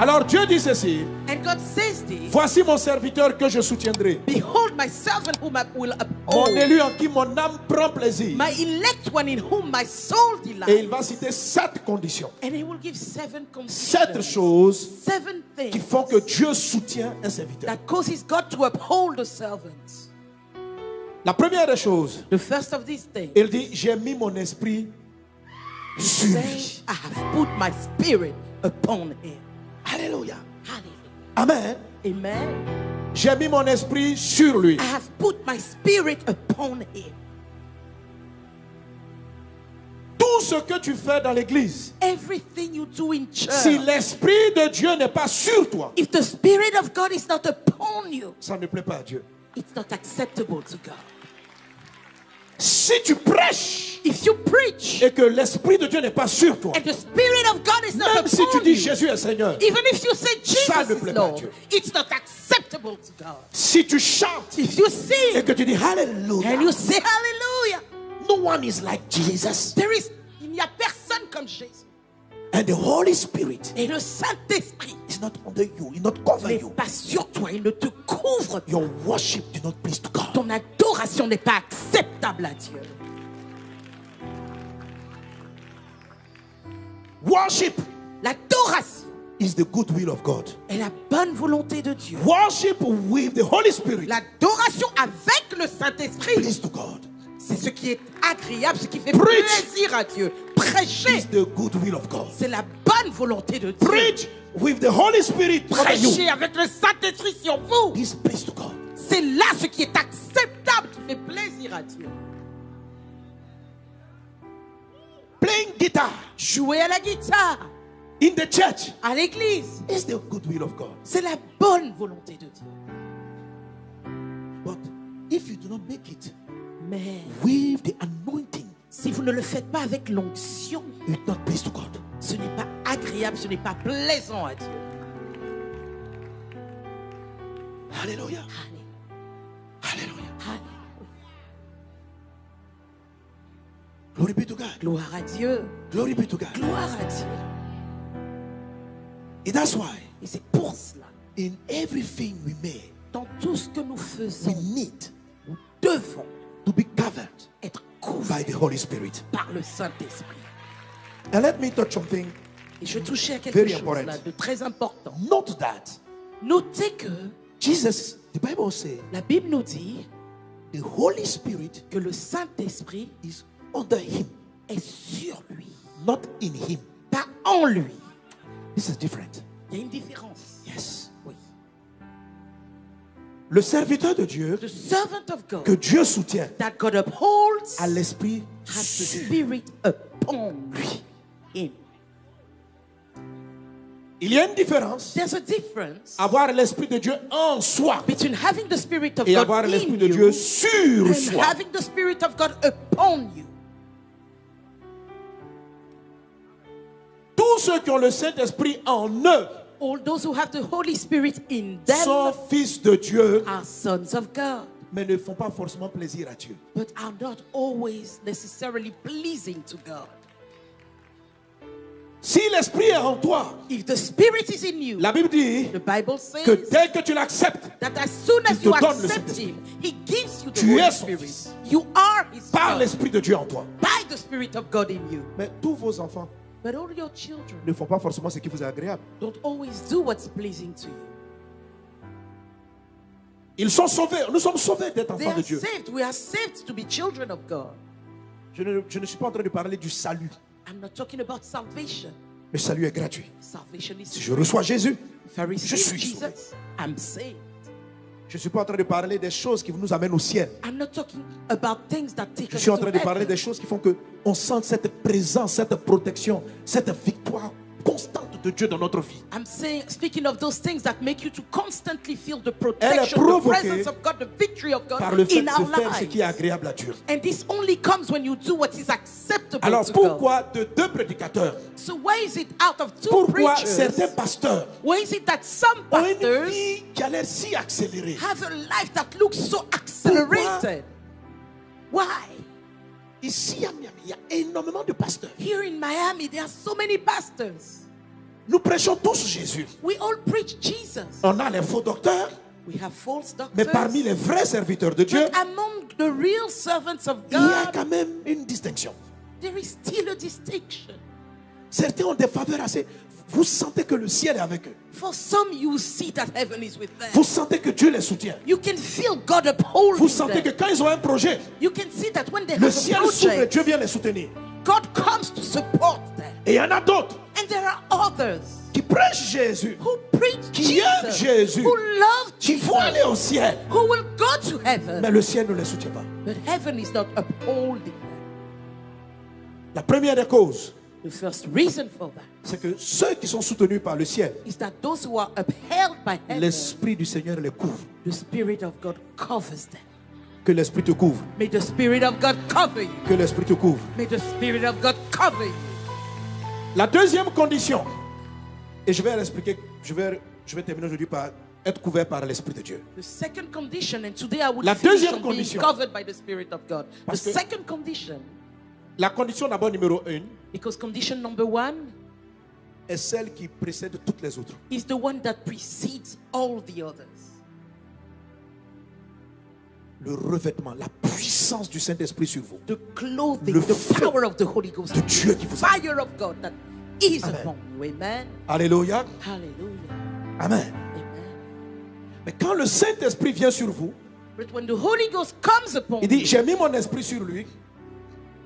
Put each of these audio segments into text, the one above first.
Alors Dieu dit ceci. And God says this. Voici mon serviteur que je soutiendrai. Behold my servant whom I will Mon uphold. élu en qui mon âme prend plaisir. My elect one in whom my soul delights. Et il va citer 7 conditions. And he will give 7 7 conditions. choses 7 things qui font que Dieu soutient un serviteur. that causes God to uphold the servants. La première des choses, The first of these things. il dit, j'ai mis mon esprit sur Say, lui. I have put my spirit upon him. Alléluia. Hallelujah. Amen. Amen. J'ai mis mon esprit sur lui. I have put my spirit upon him. Tout ce que tu fais dans l'église, Everything you do in church, si l'esprit de Dieu n'est pas sur toi, if the spirit of God is not upon you, ça ne plaît pas à Dieu. it's not acceptable to God. Si tu prêches If you preach et que l'esprit de Dieu n'est pas sur toi, and the spirit of God is not même si tu upon dis you, Jésus est Seigneur, even if you say ça ne Jesus plaît is pas à Lord, Dieu. it's not acceptable to God. si tu chantes If you et sing que tu dis and Alléluia, you say hallelujah, no one is like Jesus. il n'y a personne comme Jésus. And the Holy Spirit Et le Saint-Esprit is not under you, is not cover n'est you. pas sur toi, il ne te couvre pas. Your worship do not please to God. Ton adoration n'est pas acceptable à Dieu. Worship L'adoration is the good will of God. est la bonne volonté de Dieu. Worship with the Holy Spirit L'adoration avec le Saint-Esprit, please to God. c'est ce qui est agréable, ce qui fait Preach. plaisir à Dieu. Prêcher, Is the good will of God. c'est la bonne volonté de Dieu. Preach with the Holy Spirit over you. Prêcher avec le Saint-Esprit sur vous, Is please to God. c'est là ce qui est acceptable, qui fait plaisir à Dieu. Playing guitar Jouer à la guitare, in the church à l'église, is the good will of God. c'est la bonne volonté de Dieu. But if you do not make it Mais with the anointing, si vous ne le faites pas avec l'onction, it's not please to God. ce n'est pas agréable, ce n'est pas plaisant à Dieu. Hallelujah. Allez, Hallelujah. allez. Glory be to God. Gloire à Dieu. Glory be to God. Gloire à Dieu. And that's why Et c'est pour cela, in everything we make, dans tout ce que nous we faisons, need nous devons to be covered être by couverts the Holy Spirit. par le Saint-Esprit. And let me touch something. Et je touchais à quelque Very chose important. là de très important. Note that Notez que Jesus, the Bible says, la Bible nous dit the Holy Spirit que le Saint-Esprit is under him, est sur lui, not in him. pas en lui. This is different. Il y a une différence. Yes. Oui. Le serviteur de Dieu The servant of God que Dieu soutient that God upholds a l'esprit has the sur Spirit upon lui. Him. Il y a une différence. There's a difference Avoir l'esprit de Dieu en soi between having the Spirit of et God avoir in l'esprit de you Dieu sur and soi. having the Spirit of God upon you. Tous ceux qui ont le Saint-Esprit en eux All those who have the Holy Spirit in them sont fils de Dieu, are sons of God, mais ne font pas forcément plaisir à Dieu. but are not always necessarily pleasing to God. Si l'Esprit est en toi, If the Spirit is in you, la Bible dit the Bible que says dès que tu l'acceptes that as soon as il te you donne le accept Saint-Esprit. Him, He gives you the Tu Holy es son Spirit. fils. You are His par son l'Esprit de Dieu en toi. by the Spirit of God in you. Mais tous vos enfants But all your children ne font pas forcément ce qui vous est agréable. don't always do what's pleasing to you. Ils sont sauvés. Nous sommes sauvés d'être They enfants de are Dieu. saved. We are saved to be children of God. Je ne suis pas en train de parler du salut. I'm not talking about salvation. Le salut est gratuit. Salvation is Si je reçois Jésus, if I receive suis Jesus, I'm saved. je ne suis pas en train de parler des choses qui nous amènent au ciel. I'm not talking about things that take Je us suis en to train de parler heaven. des choses qui font que on sent cette présence, cette protection, cette victoire constante de Dieu dans notre vie. I'm speaking of those things that make you to constantly feel the Elle est protection, the provoquée presence of God, the victory of God Par le fait in de our faire ce lives. qui est agréable à Dieu. And this only comes when you do what is acceptable Alors to God. pourquoi de deux prédicateurs, So why is it out of two pourquoi preachers? certains pasteurs Why is it that some ont une pastors vie qui a l'air si accélérée? have a life that looks so accelerated? Why? Ici à Miami, il y a énormément de pasteurs. Here in Miami, there are so many pastors. Nous prêchons tous Jésus. We all preach Jesus. On a les faux docteurs, We have false mais doctors. parmi les vrais serviteurs de Dieu, But among the real servants of il y a God, quand même une distinction. there is still a distinction. Certains ont des faveurs assez. Vous sentez que le ciel est avec eux. For some, you see that heaven is with them. Vous sentez que Dieu les soutient. You can feel God upholding Vous sentez que them. quand ils ont un projet, You can see that when they le have a ciel s'ouvre et project, Dieu vient les soutenir. God comes to support them. Et il y en a d'autres And there are others qui prêchent Jésus, who preach qui aiment Jesus, Jésus, who love qui Jesus, vont aller au ciel. who will go to heaven. Mais le ciel ne les soutient pas. But heaven is not upholding them. La première des causes, The first reason for that c'est que ceux qui sont soutenus par le ciel, is that those who are upheld by heaven, l'Esprit du Seigneur les couvre. the Spirit of God covers them. Que l'Esprit te couvre. May the Spirit of God cover you. Que l'Esprit te couvre. May the Spirit of God cover you. La deuxième condition, et je vais l'expliquer, je vais terminer aujourd'hui par être couvert par l'Esprit de Dieu. The second condition, and today I will La finish deuxième on being condition. covered by the Spirit of God. The Parce que- second condition, La condition d'abord numéro 1 because condition number one est celle qui précède toutes les autres. is the one that precedes all the others. Le revêtement, la puissance du Saint-Esprit sur vous. The clothing, Le the feu power of the Holy Ghost, de Dieu qui the vous fire of God that is Amen. upon you. Amen. Alléluia. Hallelujah. Amen. Amen. Mais quand le Saint-Esprit vient sur vous, But when the Holy Ghost comes upon il dit, you, j'ai mis mon esprit sur lui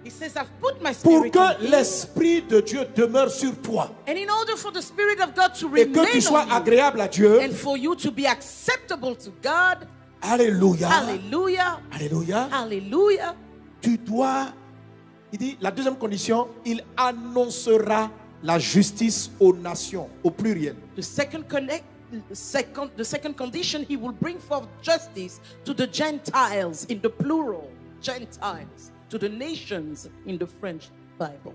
He says, I've put my pour spirit que in him. l'Esprit de Dieu demeure sur toi And in order for the Spirit of God to et que tu remain sois on you, agréable à Dieu. and for you to be acceptable to God, Alléluia. hallelujah, Alléluia. hallelujah, Tu dois, il dit, la deuxième condition, il annoncera la justice aux nations, au pluriel. the second condition, he will bring forth justice to the Gentiles in the plural, Gentiles, to the nations in the French Bible.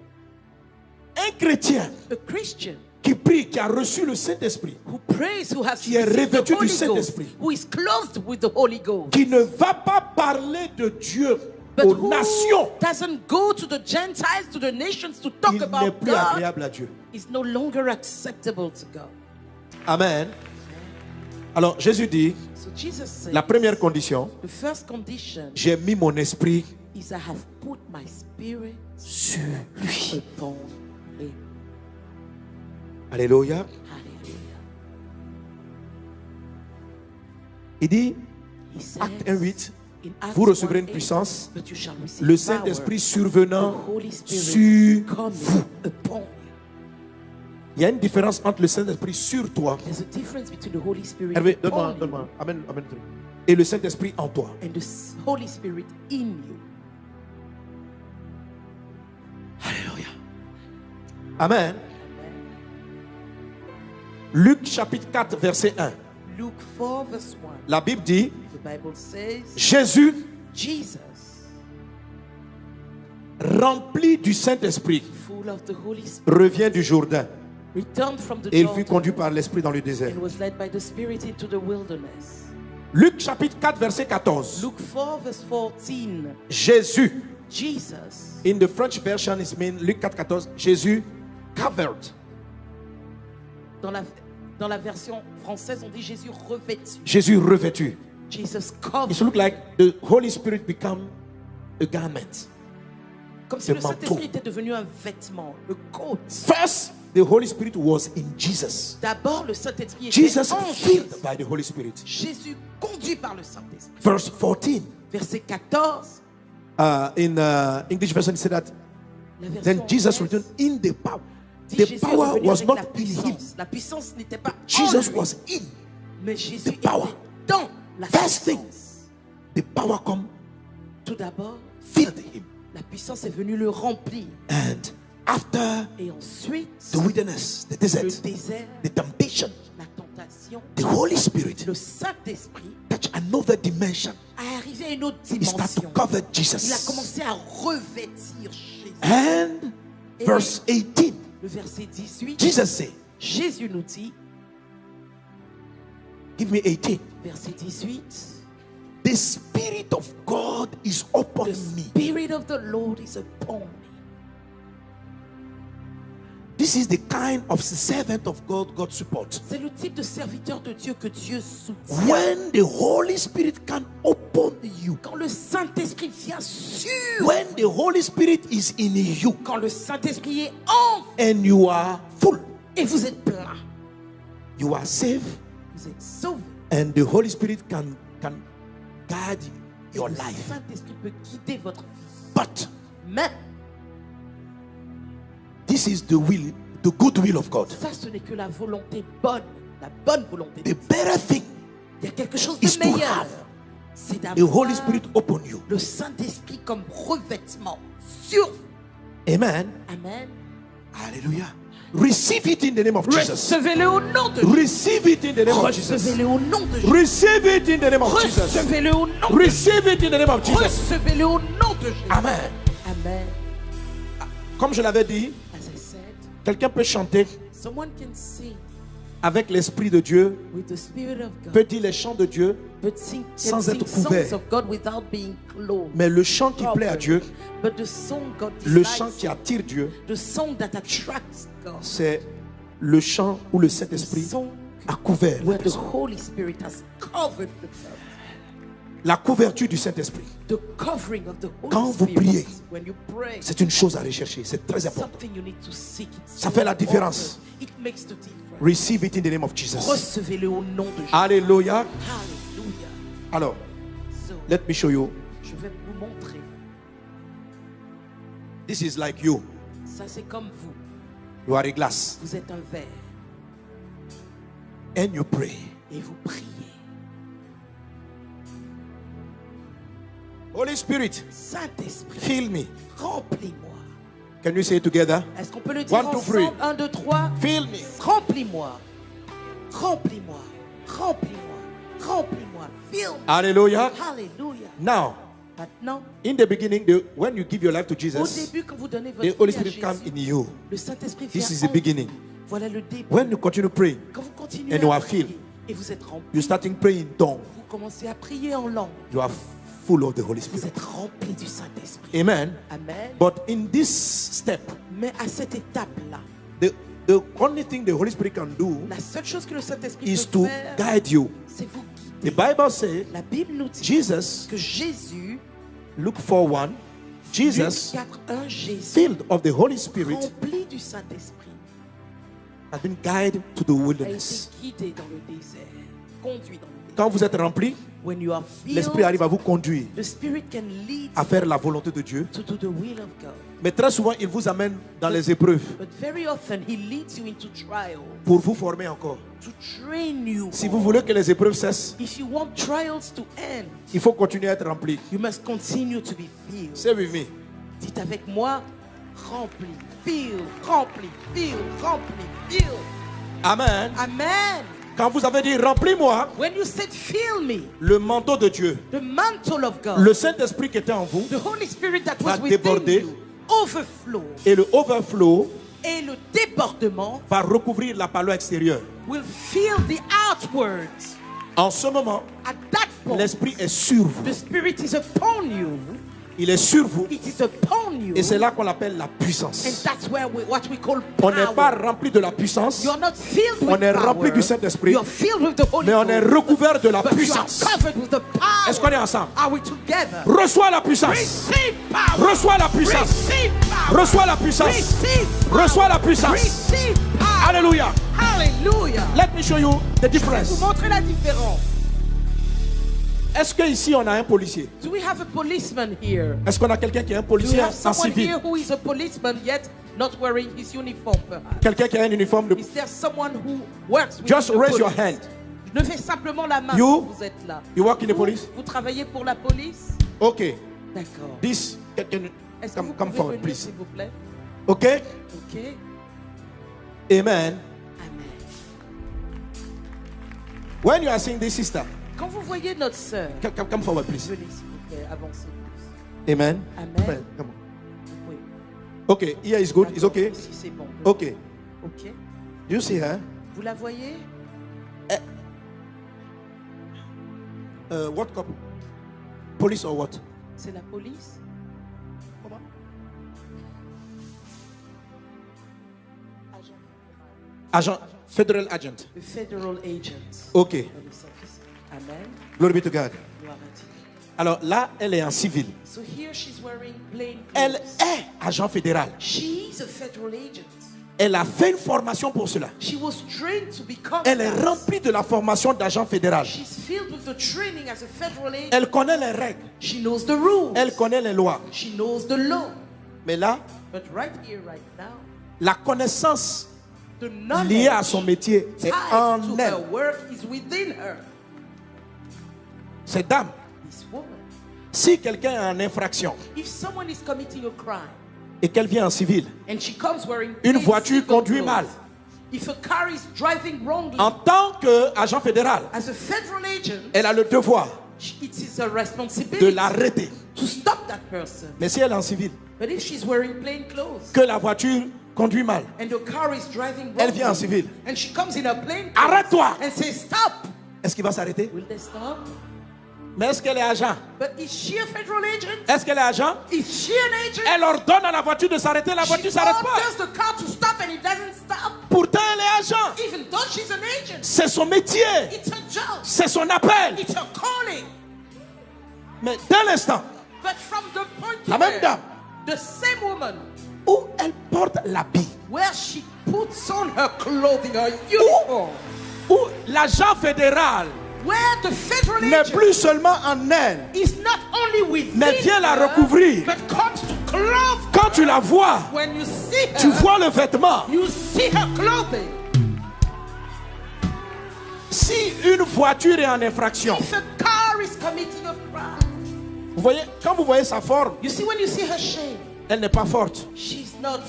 Un chrétien A Christian qui prie, qui a reçu le Saint-Esprit, who prays, who has Qui est received revêtu the du Holy Ghost, Saint-Esprit. who is clothed with the Holy Ghost, qui ne va pas parler de Dieu but aux who nations, doesn't go to the Gentiles, to the nations to talk il n'est about plus God, agréable à Dieu. is no longer acceptable to God. Amen. Alors Jésus dit, So Jesus says, la première condition, the first condition j'ai mis mon esprit is I have put my spirit sur lui. upon him. Alléluia. Hallelujah. Il dit, He says, Acte 1:8, in Acts vous recevrez une 1:8, puissance, but you shall receive le power, Saint-Esprit survenant the Holy Spirit sur coming vous. upon you. Il y a une différence entre le Saint-Esprit sur toi. There's a difference between the Holy Spirit Hervé, upon donne-moi, you donne-moi. Amen, amen. Et le Saint-Esprit en toi. and the Holy Spirit in you. Alléluia. Amen. Luc chapitre 4, verset 1. Luke 4 verse 1. La Bible dit, The Bible says, Jésus, Jesus, rempli du Saint-Esprit, full of the Holy Spirit, revient du Jourdain. returned from the Et il fut Jordan conduit par l'Esprit dans le désert. and was led by the Spirit into the wilderness. Luc chapitre 4, verset 14. Luke 4 verse 14. Jésus, Jesus, in the French version is mean Luc 4, 14. Jésus covered. dans la version française, on dit Jésus revêtu. Jésus revêtu. Jesus It covered. look like the Holy Spirit become a garment. Comme si le le manteau. Saint-Esprit était devenu un vêtement, le coat. First, the Holy Spirit was in Jesus. D'abord, le Saint-Esprit était Jesus en filled Jésus. by the Holy Spirit. Jésus conduit par le Saint-Esprit. Verse 14. Verset 14. In English version, it said that La version then Jesus anglaise returned in the power. dit The Jésus est power revenu was avec not la in him. puissance. La puissance n'était pas en Jesus lui, was in. mais Jésus the power. était dans la First thing. puissance. The power come Tout d'abord, filled him. la puissance est venue le remplir. And after Et ensuite, the wilderness, the le desert, désert, the temptation, la tentation, the Holy Spirit le Saint-Esprit touched another dimension. a arrivé à une autre He started to dimension. cover Il a Jesus. commencé à revêtir Jésus. And Et verse 18, le verset 18, Jesus said, Jésus nous dit, give me 18. verset 18, The Spirit of God is upon the me. Spirit of the Lord is upon me. The This is the kind of servant of God God supports. C'est le type de serviteur de Dieu que Dieu soutient. When the Holy Spirit can open you. Quand le Saint-Esprit vient sur. When the Holy Spirit is in you. Quand le Saint-Esprit est en vous. And you are full. Et vous êtes plein. You are saved. Vous êtes sauvé. And the Holy Spirit can guide your life. Le Saint-Esprit peut guider votre vie. But Mais this is the will, the good will of God. ça, ce n'est que la volonté bonne, la bonne volonté. The better thing Il y a quelque chose is de to meilleur. have C'est the Holy d'avoir Spirit upon you. le Saint-Esprit comme revêtement sur vous. Amen. Amen. Hallelujah. Receive it in the name of Jesus. Recevez-le au nom de Jésus. Receive it in the name of Jesus. Recevez-le au nom de Jésus. Receive it in the name of Jesus. Recevez-le au nom de Jésus. Receive it in the name of Jesus. Recevez-le au nom de Jésus. Amen. Amen. Comme je l'avais dit, As I said, quelqu'un peut chanter someone can sing avec l'Esprit de Dieu, with the Spirit of peut God, dire les chants de Dieu, can sans sing être couvert. songs of God without being clothed. mais le chant qui plaît à Dieu, But the song God le delights chant qui attire Dieu, the song that attracts God, c'est le chant où le the Saint-Esprit song a couvert. where the Holy Spirit has covered the person. La couverture du Saint-Esprit, The covering of the Holy Quand vous Spirit. priez, When you pray, c'est une chose à rechercher. C'est très important. something you need to seek. It's Ça so fait la différence. important. It makes the difference. Receive it in the name of Jesus. Recevez-le au nom de Jésus. Alléluia. Hallelujah. Alors, So, let me show you. je vais vous montrer. This is like you. Ça, c'est comme vous. You are a glass. Vous êtes un verre And you pray. et vous priez. Holy Spirit, Saint-Esprit, fill me. remplis-moi. Can you say it together? Est-ce qu'on peut le dire 1, 2, 3. ensemble? 1, 2, 3. Fill me. Remplis-moi. Remplis-moi. Remplis-moi. Remplis-moi. Fill me. Hallelujah. Hallelujah. Now, Maintenant, in the beginning, when you give your life to au Jesus, début, quand vous donnez the votre Holy vie à Spirit comes Jésus, in you. le Saint-Esprit vient This is en the beginning. vous. Voilà le début. When you continue praying, Quand vous continuez and you à are prier filled, et vous êtes rempli, you're starting praying in tongues. vous commencez à prier en langue. You are full of the Holy Vous Spirit. êtes rempli du Saint-Esprit. Amen. Amen. But in this step, Mais à cette étape-là, the only thing the Holy Spirit can do la seule chose que le Saint-Esprit is peut to faire, guide you. c'est vous The guider. Bible says, La Bible nous dit Jesus, que Jésus, Luke 4:1, Jesus, Luc 4:1, Jésus, filled of the Holy Spirit, rempli du Saint-Esprit, has been guided to the a été wilderness. guidé dans le désert, conduit dans le désert. Quand vous êtes rempli, When you are l'Esprit arrive filled, à vous conduire the Spirit can lead à faire la volonté de Dieu. to do the will of God. Mais très souvent, il vous amène dans les épreuves But very often He leads you into trials pour vous former encore. to train you. Si vous voulez que les épreuves cessent, If you want trials to end, il faut continuer à être rempli. you must continue to be filled. Say with me. Dites avec moi, rempli, filled, rempli, filled, rempli, filled. Amen. Amen. Quand vous avez dit remplis-moi, When you said fill me, le manteau de Dieu, the mantle of God, le Saint-Esprit qui était en vous, the Holy Spirit that va was within déborder. you, overflow, et le overflow et le débordement va recouvrir la paroi extérieure. will fill the outwards. En ce moment, At that point, l'Esprit est sur vous. the Spirit is upon you. Il est sur vous. It is upon you. Et c'est là qu'on l'appelle la And puissance. that's where what we call On n'est pas power. rempli de la puissance, You're not filled with on est power. rempli du Saint-Esprit, You're filled with the Holy mais on est Ghost. recouvert de la But you are puissance. covered with the power. Est-ce qu'on est ensemble? Are we together? Reçois la puissance. Receive power. Reçois la puissance. Receive power. Reçois la puissance. Receive power. Reçois la puissance. Receive power. Alléluia. Hallelujah. Let me show you the Je vais difference. vous montrer la différence. Est-ce qu'ici on a un policier? Do we have a policeman here? Est-ce qu'on a quelqu'un qui est un Do we policier have en someone civil? here who is a policeman yet not wearing his uniform perhaps? Quelqu'un qui a un uniforme de... Is there someone who works with Just the raise police? your hand. Levez simplement la main You? si vous êtes là. You work in the police? Vous travaillez pour la police? Okay. D'accord. This, Est-ce que vous come pouvez forward, venir, please. s'il vous plaît? Okay? Ok. Amen. Amen. When you are seeing this sister, Quand vous voyez notre sœur, come forward, please. venez s'il vous plaît, avancez plus. Amen. Amen. Come on. Oui. Okay, here is good. It's D'accord, okay. Ici c'est bon. Okay. Ok. Do you see her? Vous la voyez? What cop? Police or what? C'est la police? Agent, federal agent. A federal agent. Ok. Police officer. Amen. Glory be to God. Gloire à Dieu. Alors là, elle est en civil. So here she's wearing plain Elle clothes. est agent fédéral. She's a federal agent. Elle a fait une formation pour cela. She was trained to become Elle est that. remplie de la formation d'agent fédéral. She's filled with the training as a federal agent. Elle connaît les règles. She knows the rules. Elle connaît les lois. She knows the law. Mais là, But right here, right now, la connaissance the liée à knowledge son métier est tied en to elle. her work is within her. Cette dame, This woman. si quelqu'un est en infraction If someone is committing a crime et qu'elle vient en civil, and she comes wearing une plain voiture civil conduit clothes, mal. if a car is driving wrongly, En tant qu'agent fédéral, as a federal agent, elle a le devoir it is a de responsibility l'arrêter. to stop that person. Mais si elle est en civil, But if she's wearing plain clothes que la voiture conduit mal, and the car is driving elle vient en wrongly, civil, and she comes in a plain clothes arrête-toi. and says stop, Est-ce qu'il va s'arrêter? will they stop? Mais est-ce qu'elle est agent? But is she a federal agent? Est-ce qu'elle est agent? Is she an agent? Elle ordonne à la voiture de s'arrêter, la She voiture ne s'arrête pas. orders the car to stop and it doesn't stop, Pourtant, elle est agent. even though she's an agent. C'est son métier. It's her job. C'est son appel. It's her calling. Mais dès l'instant But from the point La même where dame. the same woman, où elle porte l'habit, where she puts on her clothing, her uniform, où l'agent fédéral where the federal n'est agent plus seulement en elle, is not only within mais vient la her, recouvrir. but comes to clothe Quand her. tu la vois, When you see her, tu vois le vêtement. you see her clothing. Si une voiture est en infraction, If a car is committing a crime, vous voyez, quand vous voyez sa forme, you see when you see her shape, elle n'est pas forte. she's not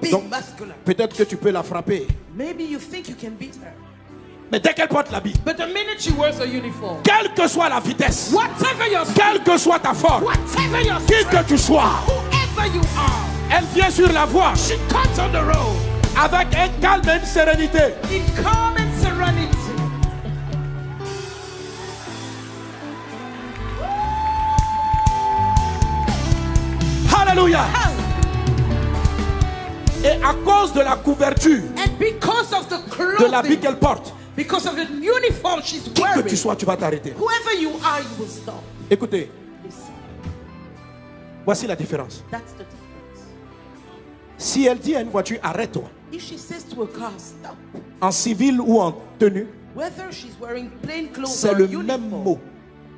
big, Donc, muscular. peut-être que tu peux la frapper. Maybe you think you can beat her. Mais dès qu'elle porte l'habit, But the minute she wears a uniform, quelle que soit la vitesse, whatever your quelle que soit ta forme, whatever your qui que tu sois, whoever you are, elle vient sur la voie she comes on the road avec un calme et une sérénité. in calm and serenity. Alléluia. Et à cause de la couverture And because of the de l'habit clothing, qu'elle porte, because of the uniform she's qui que wearing, tu sois, tu vas t'arrêter. whoever you are, you will stop. Écoutez, Listen, voici la différence. that's the difference. Si elle dit à une voiture, arrête-toi, If she says to a car, stop, en civil ou en tenue, whether she's wearing plain clothes c'est or le uniform, même mot.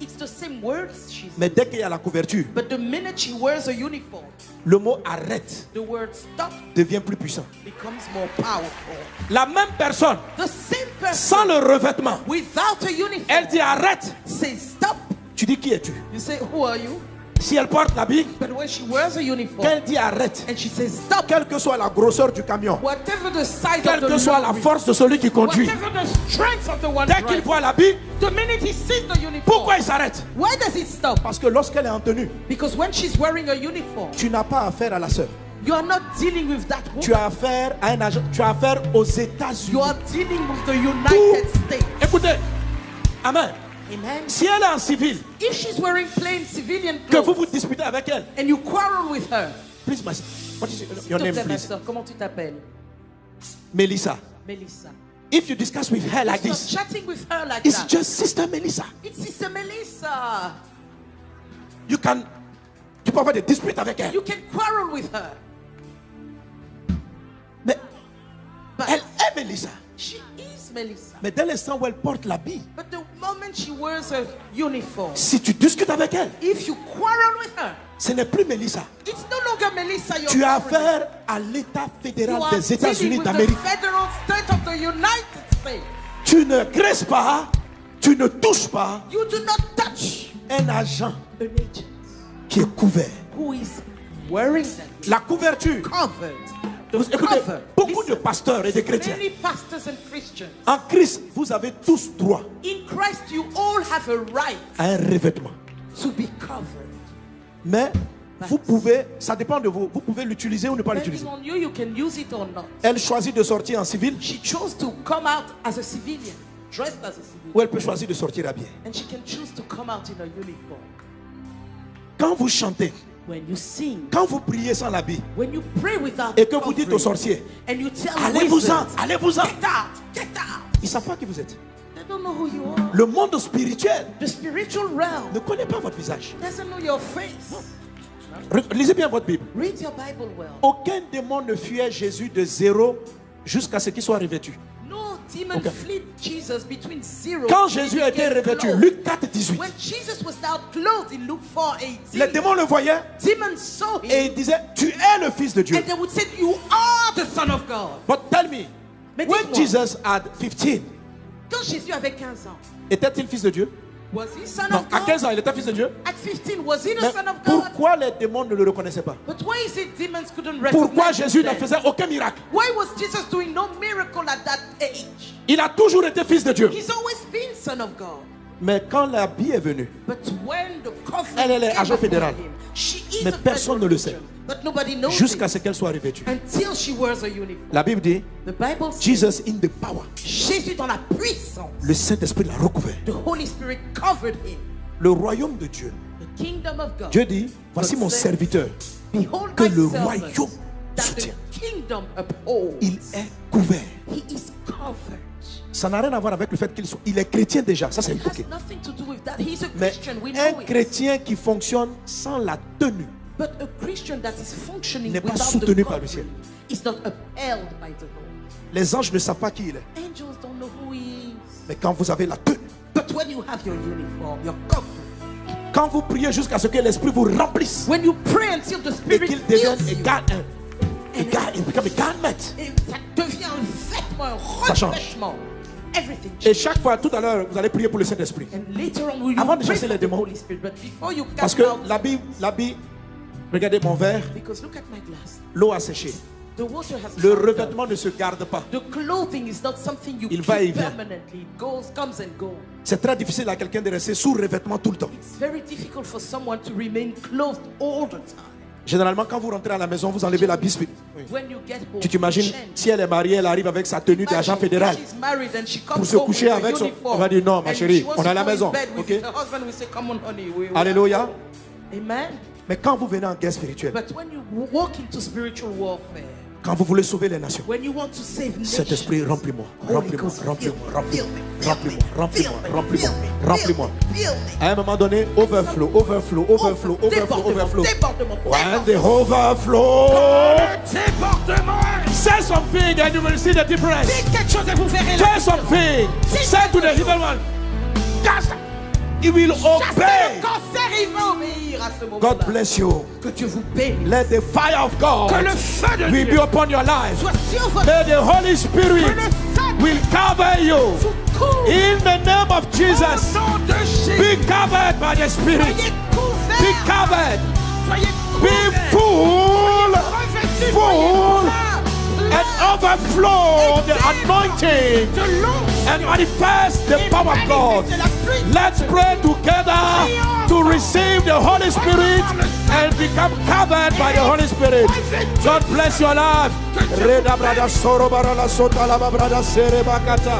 it's the same words she's Mais dès qu'il y a la couverture, But the minute she wears a uniform, le mot arrête the word stop devient plus puissant. becomes more powerful. La même personne, The same person sans le revêtement, without a uniform elle dit arrête. says stop. Tu dis qui es-tu? You say, who are you? Si elle porte l'habit, But when she wears a uniform qu'elle dit arrête, and she says stop, quelle que soit la grosseur du camion, whatever the size quelle of que the soit la lorry, force de celui qui conduit, whatever the strength of the one dès qu'il driving, voit l'habit, the minute he sees the uniform, pourquoi il s'arrête? why does it stop? Parce que lorsqu'elle est en tenue, Because when she's wearing a uniform, tu n'as pas affaire à la sœur. you are not dealing with that Tu woman. as affaire à un agent, tu as affaire aux États-Unis. You are dealing with the United States. Écoutez, amen. Amen. Si elle est en civil, If she's wearing plain civilian que vous clothes vous disputez avec elle, and you quarrel with her, please, my, what is your S'il name, te plaît, ma please? sœur, comment tu t'appelles? Melissa. Melissa. If you discuss with her like You're this, chatting with her like it's that. just Sister Melissa. It's Sister Melissa. Tu peux avoir des disputes avec elle. You can quarrel with her. Mais But elle est Melissa. she is Melissa. Mais dès l'instant où elle porte l'habit, But the moment she wears a uniform, si tu discutes avec elle, if you quarrel with her, ce n'est plus Melissa. it's no longer Melissa you're Tu as quarreling. affaire à l'État fédéral You are des dealing États-Unis with the d'Amérique. federal state of the United States. Tu ne graisses pas, tu ne touches pas You do not touch un agent an agent qui est couvert. who is wearing them, La couverture. covered. Vous The écoutez, cover. beaucoup de Listen, pasteurs et de chrétiens. many pastors and Christians. En Christ, vous avez tous droit In Christ, you all have a right à un revêtement. to be covered. Mais vous pouvez, ça dépend de vous, vous pouvez l'utiliser ou ne pas l'utiliser. Depending on you, you can use it or not. Elle choisit de sortir en civil She chose to come out as a civilian, dressed as a civilian, ou elle peut choisir de sortir habillée. and she can choose to come out in a uniform. Quand vous chantez, When you sing, Quand vous priez sans l'habit when you pray without et que vous dites aux covering, sorciers, and you tell allez-vous-en, wizards, allez-vous-en, get out, get out. ils ne savent pas qui vous êtes. They don't know who you are. Le monde spirituel The spiritual realm ne connaît pas votre visage. doesn't know your face. Lisez bien votre Bible. Read your Bible well. Aucun démon ne fuyait Jésus de 0 jusqu'à ce qu'il soit revêtu. No demon Okay. fled Jesus between 0. Quand and Jésus he était became revêtu, clothed. Luc 4, 18, When Jesus was now clothed in Luke 4:18, les démons le voyaient demons saw him et ils disaient, tu es le Fils de Dieu. and they would say, "You are the Son of God." But tell me, Mais when dites-moi, Jesus had 15, quand Jésus avait 15 ans, était-il Fils de Dieu? was he Son Non, of à God? 15 ans, il était Fils de Dieu. At 15, was he the Mais Son of God? pourquoi les démons ne le reconnaissaient pas? But why is it demons couldn't recognize Pourquoi Jésus him ne then? faisait aucun miracle? Why was Jesus doing no miracle at that age? Il a toujours été Fils de Dieu. He's always been Son of God. Mais quand l'habit est venu, But when the covering Elle est came agent upon fédéral. him, she is Mais a personne federal ne le sait. Christian, but nobody knows jusqu'à it ce qu'elle soit revêtue. until she wears a uniform. La Bible dit, The Bible says Jesus in the power. Jésus dans la puissance. Le Saint-Esprit l'a recouvert. The Holy Spirit covered him. Le royaume de Dieu. The kingdom of God. Dieu dit, voici mon serviteur. Behold que my le servant, royaume that the soutient. kingdom upholds. Il est couvert. He is covered. Ça n'a rien à voir avec le fait qu'il est chrétien déjà. Ça, c'est It has ok. nothing to do with that. He's a Mais Christian. We un know it. chrétien qui fonctionne sans la tenue But a Christian that is functioning n'est pas without soutenu the par le ciel. covering is not upheld by the Lord. Les anges ne savent pas qui il est. Angels don't know who he is. Mais quand vous avez la tenue, But when you have your uniform, your covering, quand vous priez jusqu'à ce que l'Esprit vous remplisse when you pray until the et Spirit qu'il devienne fills you, il become a garment. et ça devient un vêtement, un Ça change. revêtement. Everything Et changes. chaque fois, tout à l'heure, vous allez prier pour le Saint-Esprit. And later on, will you Avant de pray chasser for les the démons. Holy Spirit? But before you Parce cast que out, l'habit, regardez mon verre, because look at my glass. l'eau a séché. The water has Le dried up. revêtement ne se garde pas. The clothing is not something you Il keep va et vient. permanently. It comes and goes. C'est très difficile à quelqu'un de rester sous revêtement tout le temps. It's very difficult for someone to remain clothed all the time. Généralement, quand vous rentrez à la maison, vous enlevez la biscuit. When you get home, Tu t'imagines, you change. si elle est mariée, elle arrive avec sa tenue d'agent fédéral. She's married and she comes Pour se home coucher with a avec son- uniform. on va dire, non, ma And chérie, she wants on est à to la go in maison, bed with ok? her husband will say, come on, honey. we Alléluia. Amen. Mais quand vous venez en guerre spirituelle, But when you walk into spiritual warfare, quand vous voulez sauver les nations, when you want to save nations, Saint-Esprit, remplis-moi, Holy remplis-moi, Ghost, remplis-moi, fill me, remplis-moi, fill me, remplis-moi, remplis-moi, fill me, remplis-moi, fill me, remplis-moi. fill me. À un moment donné, overflow, overflow, overflow, overflow, overflow. Débordement, When the overflow, say something and you will see the difference. Dites quelque chose et vous verrez Say la something. Say to the evil one, cast. He will Chassez obey. le cancer, il va obéir à ce moment-là. God bless you. Que Dieu vous bénisse. Let the fire of God Que le feu de will Dieu be upon your life. soit sur votre May the Holy Spirit Que le Saint will cover you. vous couvre. In the name of Au Jesus, nom de Jésus. be covered by the Spirit. Soyez Be couverts. covered. Soyez Be couverts. full Revêtus, full, soyez pleins. and overflow the anointing De l'eau. and manifest the power of God. Manifestez la puissance. Let's pray together to receive the Holy Spirit and become covered by the Holy Spirit. God bless your life. Reda brada soro barala sota laba brada sere bakata.